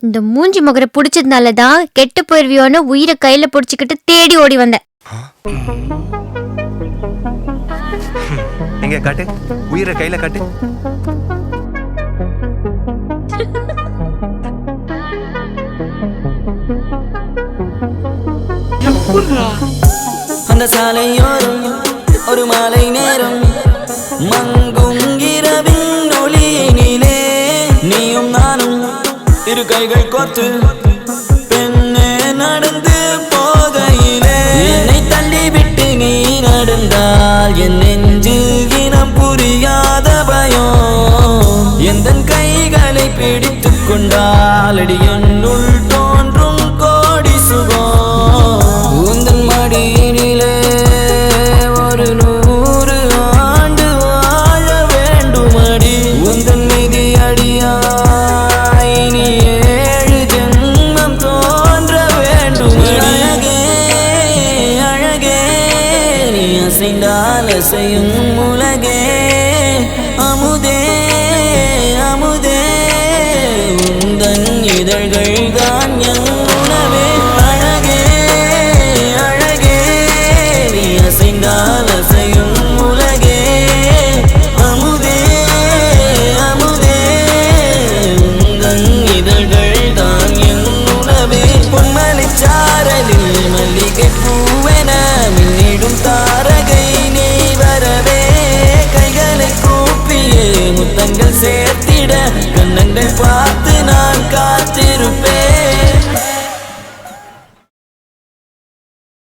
இந்த மூஞ்சி முகரை பிடிச்சதுனாலதான் கெட்டு போயிருவியோன்னு உயிரை கையில பிடிச்சிக்கிட்டு தேடி ஓடி வந்தேன். எங்க காட்டு, உயிரை கையில காட்டு. அந்த சாலையோரம் ஒரு மாலை நேரம் மங்கும் இரவின் ஒளியினிலே நீயும் நானும் இரு கைகள் கோர்த்து பெண்ணே நடந்து போகையிலே என்னை தள்ளிவிட்டு நீ நடந்தால் என் நெஞ்சில் இனம் புரியாத பயம் எந்தன் கைகளை பிடித்துக் கொண்டால் அடி என்னுள் தோன்றும் கோடி சுகம் உந்தன் மடியினிலே ஒரு 100 ஆண்டு வாழ வேண்டுமடி உந்தன் மீதி அடியாய் நீ 7 ஜென்மம் தோன்ற வேண்டும். அழகே அழகே நீ அசைந்தால் அசையும் உலகே அமுதே அமுதே உந்தன் இதழ்கள்